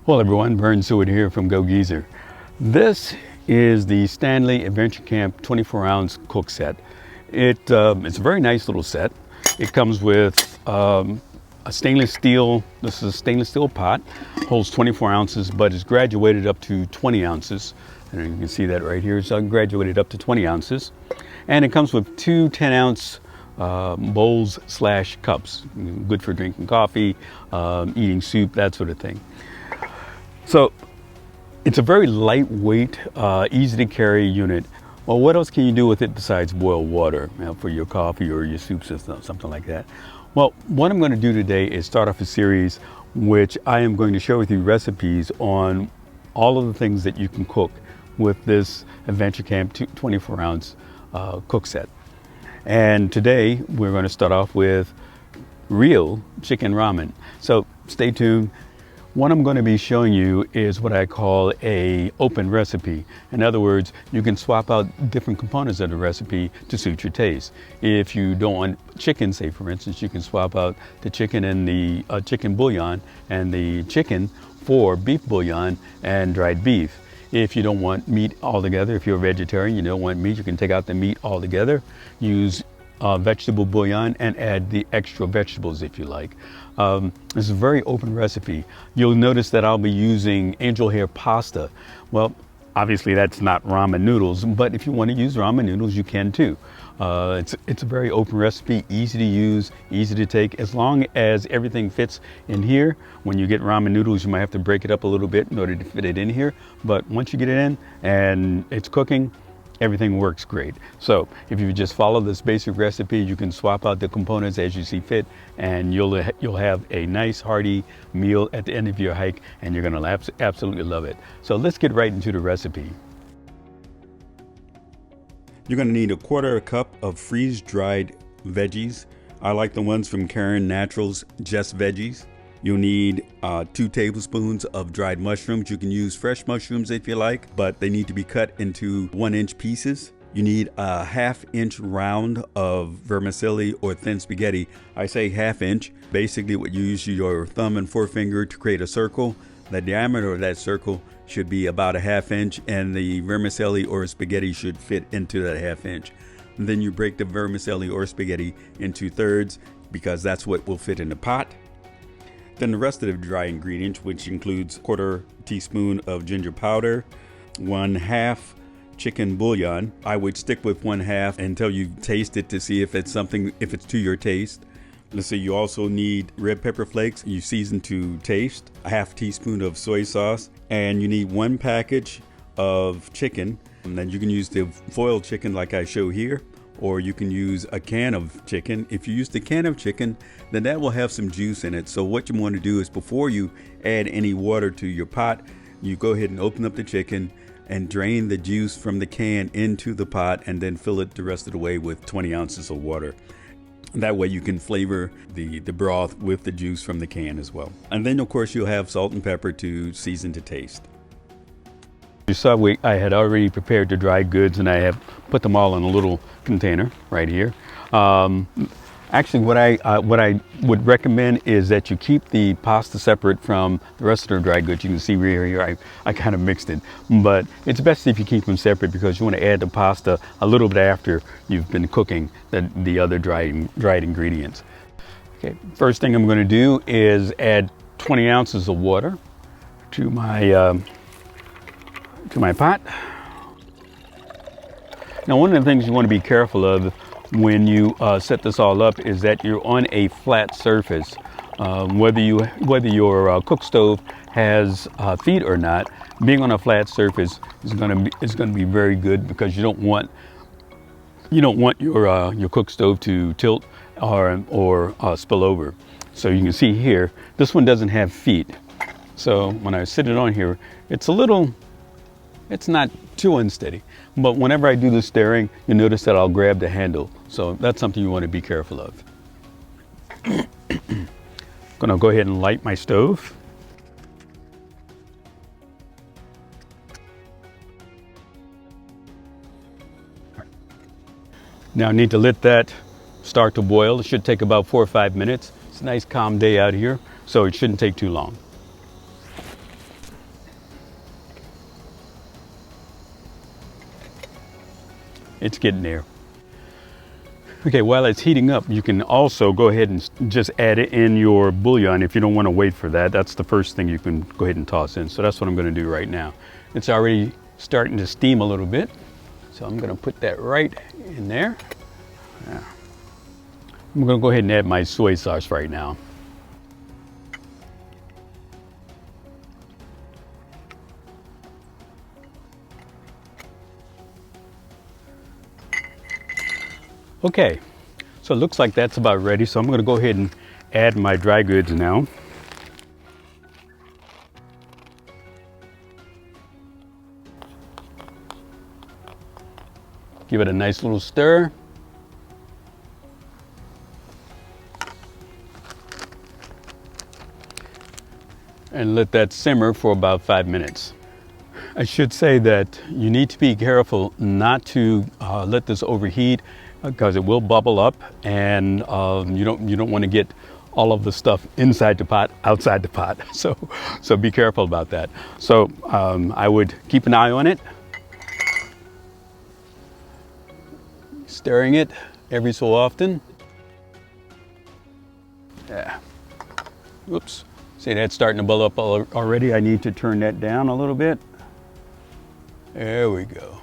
Well everyone, Vern here from Go Geezer. This is the Stanley Adventure Camp 24-ounce cook set. It's a very nice little set. It comes with a stainless steel, this is a stainless steel pot, holds 24 ounces, but it's graduated up to 20 ounces. And you can see that right here, so graduated up to 20 ounces. And it comes with two 10-ounce bowls / cups, good for drinking coffee, eating soup, that sort of thing. So it's a very lightweight, easy to carry unit. Well, what else can you do with it besides boil water, for your coffee or your soup system, something like that? Well, what I'm going to do today is start off a series which I am going to share with you recipes on all of the things that you can cook with this Adventure Camp 24-ounce cook set. And today we're going to start off with real chicken ramen. So stay tuned. What I'm going to be showing you is what I call a open recipe. In other words, you can swap out different components of the recipe to suit your taste. If you don't want chicken, say for instance, you can swap out the chicken and the chicken bouillon and the chicken for beef bouillon and dried beef. If you don't want meat altogether, if you're a vegetarian, you don't want meat, you can take out the meat altogether, use vegetable bouillon and add the extra vegetables if you like. This is a very open recipe. You'll notice that I'll be using angel hair pasta. Well, obviously that's not ramen noodles, but if you want to use ramen noodles, you can too. It's a very open recipe, easy to use, easy to take, as long as everything fits in here. When you get ramen noodles, you might have to break it up a little bit in order to fit it in here. But once you get it in and it's cooking, everything works great. So if you just follow this basic recipe, you can swap out the components as you see fit, and you'll have a nice hearty meal at the end of your hike, and you're gonna absolutely love it. So let's get right into the recipe. You're gonna need 1/4 cup of freeze-dried veggies. I like the ones from Naturals Just Veggies. You'll need 2 tablespoons of dried mushrooms. You can use fresh mushrooms if you like, but they need to be cut into 1-inch pieces. You need a 1/2-inch round of vermicelli or thin spaghetti. I say 1/2 inch. Basically what you use your thumb and forefinger to create a circle. The diameter of that circle should be about a 1/2 inch, and the vermicelli or spaghetti should fit into that 1/2 inch. And then you break the vermicelli or spaghetti into thirds, because that's what will fit in the pot. Then the rest of the dry ingredients, which includes 1/4 teaspoon of ginger powder, 1/2 chicken bouillon. I would stick with 1/2 until you taste it to see if it's to your taste. Let's see, you also need red pepper flakes. You season to taste. A 1/2 teaspoon of soy sauce, and you need 1 package of chicken. And then you can use the foiled chicken like I show here, or you can use a can of chicken. If you use the can of chicken, then that will have some juice in it. So what you want to do is, before you add any water to your pot, you go ahead and open up the chicken and drain the juice from the can into the pot, and then fill it the rest of the way with 20 ounces of water. That way you can flavor the broth with the juice from the can as well. And then of course you'll have salt and pepper to season to taste. You saw I had already prepared the dried goods, and I have put them all in a little container right here. Actually, what I would recommend is that you keep the pasta separate from the rest of the dried goods. You can see right here, I kind of mixed it, but it's best if you keep them separate, because you want to add the pasta a little bit after you've been cooking the other dried ingredients. Okay, first thing I'm going to do is add 20 ounces of water to my pot. Now, one of the things you want to be careful of when you set this all up is that you're on a flat surface. Whether your cook stove has feet or not, being on a flat surface is going to be very good, because you don't want your cook stove to tilt or spill over. So you can see here, this one doesn't have feet. So when I sit it on here, it's not too unsteady, but whenever I do the stirring, you notice that I'll grab the handle. So that's something you want to be careful of. Gonna go ahead and light my stove. Now I need to let that start to boil. It should take about 4 or 5 minutes. It's a nice calm day out here, so it shouldn't take too long. It's getting there. Okay, while it's heating up, you can also go ahead and just add it in your bouillon if you don't want to wait for that. That's the first thing you can go ahead and toss in. So that's what I'm going to do right now. It's already starting to steam a little bit. So I'm going to put that right in there. Yeah. I'm going to go ahead and add my soy sauce right now. Okay, so it looks like that's about ready. So I'm going to go ahead and add my dry goods now. Give it a nice little stir. And let that simmer for about 5 minutes. I should say that you need to be careful not to let this overheat, because it will bubble up, and you don't want to get all of the stuff inside the pot, outside the pot. So be careful about that. So I would keep an eye on it, stirring it every so often. Yeah. Oops. See, that's starting to bubble up already. I need to turn that down a little bit. There we go.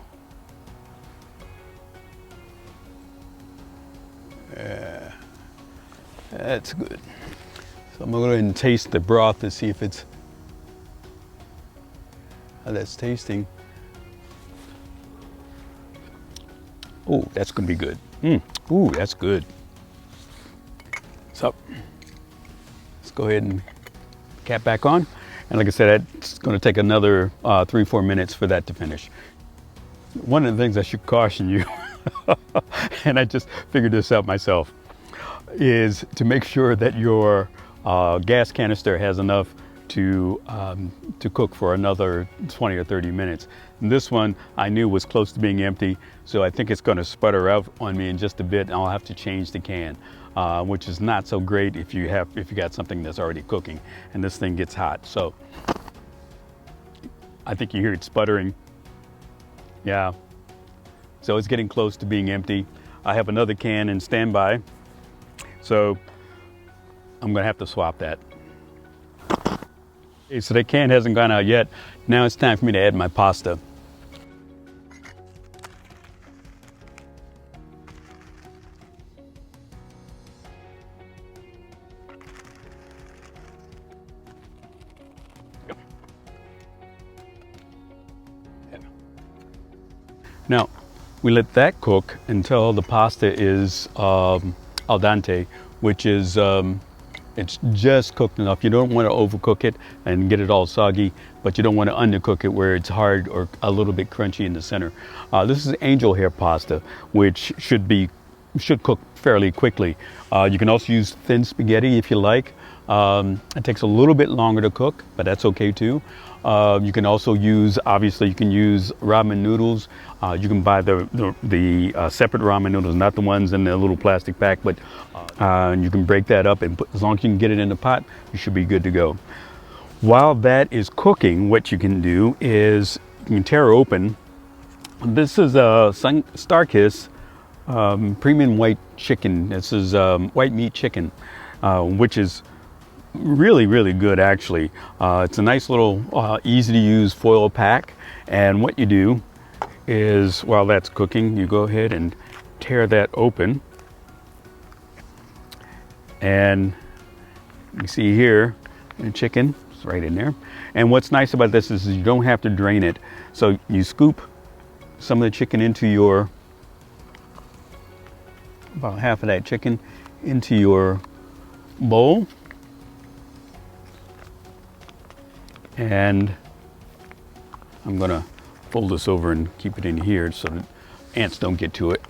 Yeah, that's good. So I'm gonna go ahead and taste the broth to see if it's how that's tasting. Oh, that's gonna be good. Ooh, that's good. So let's go ahead and cap back on. And like I said, it's gonna take another 3-4 minutes for that to finish. One of the things I should caution you, and I just figured this out myself, is to make sure that your gas canister has enough to cook for another 20 or 30 minutes. And this one I knew was close to being empty, so I think it's going to sputter out on me in just a bit, and I'll have to change the can, which is not so great if you got something that's already cooking and this thing gets hot. So I think you hear it sputtering. Yeah. So it's getting close to being empty. I have another can in standby, so I'm gonna have to swap that. Okay, so that can hasn't gone out yet. Now it's time for me to add my pasta. Now, we let that cook until the pasta is al dente, which is it's just cooked enough. You don't want to overcook it and get it all soggy, but you don't want to undercook it where it's hard or a little bit crunchy in the center. This is angel hair pasta, which should cook fairly quickly. You can also use thin spaghetti if you like. It takes a little bit longer to cook, but that's okay too. You can also use, obviously, you can use ramen noodles. You can buy the separate ramen noodles, not the ones in the little plastic pack, but you can break that up, and as long as you can get it in the pot, you should be good to go. While that is cooking, what you can do is you can tear open. This is a Starkiss premium white chicken. This is white meat chicken, which is really good actually. It's a nice little easy to use foil pack, and what you do is while that's cooking, you go ahead and tear that open, and you see here the chicken is right in there. And what's nice about this is you don't have to drain it, so you scoop some of the chicken into your, about half of that chicken into your bowl, and I'm gonna fold this over and keep it in here so that ants don't get to it.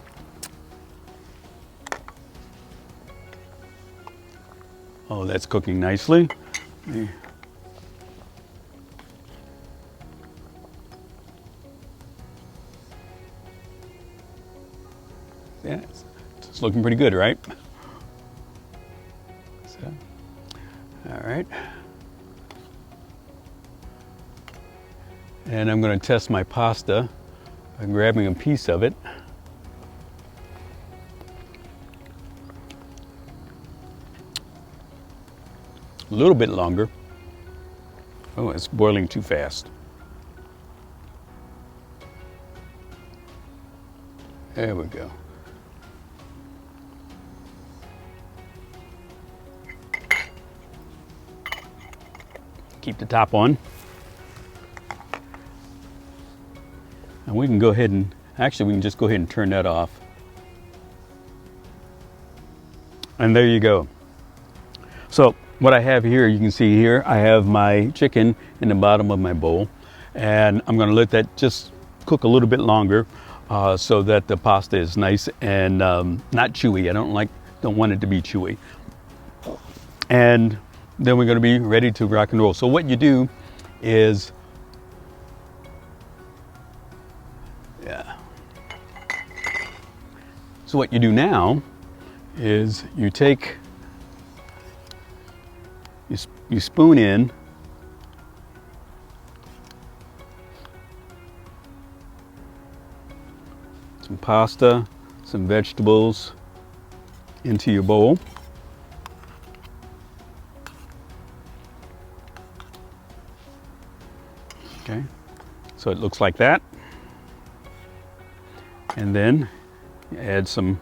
Oh, that's cooking nicely. Yeah, it's looking pretty good, right? So, all right. And I'm going to test my pasta by grabbing a piece of it. little bit longer. Oh, it's boiling too fast. There we go. Keep the top on. And we can go ahead and, actually we can just go ahead and turn that off. And there you go. So what I have here, you can see here, I have my chicken in the bottom of my bowl. And I'm gonna let that just cook a little bit longer so that the pasta is nice and not chewy. I don't want it to be chewy. And then we're gonna be ready to rock and roll. So what you do is, so what you do now is you take, you spoon in some pasta, some vegetables into your bowl. Okay, so it looks like that. And then you add some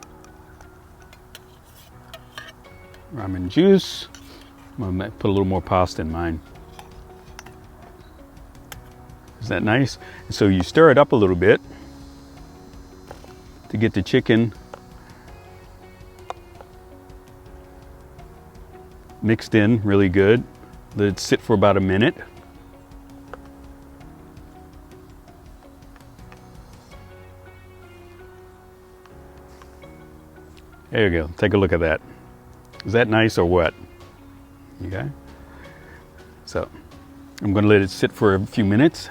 ramen juice. I'm gonna put a little more pasta in mine. Is that nice? So you stir it up a little bit to get the chicken mixed in really good. Let it sit for about a minute. There you go. Take a look at that. Is that nice or what? Okay. So I'm going to let it sit for a few minutes.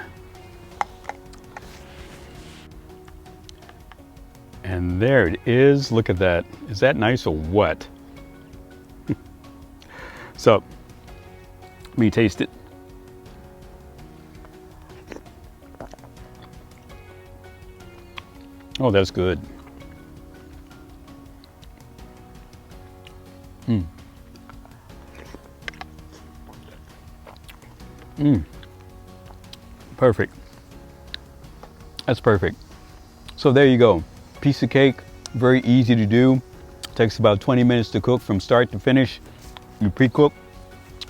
And there it is. Look at that. Is that nice or what? So let me taste it. Oh, that's good. Perfect. That's perfect. So there you go. Piece of cake, very easy to do. Takes about 20 minutes to cook from start to finish. You pre-cook,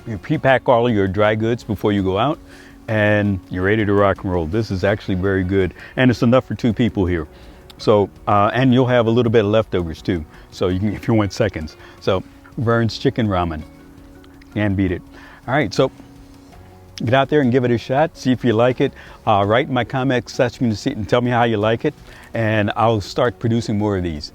you pre-pack all of your dry goods before you go out, and you're ready to rock and roll. This is actually very good, and it's enough for 2 people here. So, and you'll have a little bit of leftovers too. So you can, if you want seconds. So Vern's chicken ramen, can't beat it. All right, so get out there and give it a shot. See if you like it. Write in my comment section to see and tell me how you like it, and I'll start producing more of these.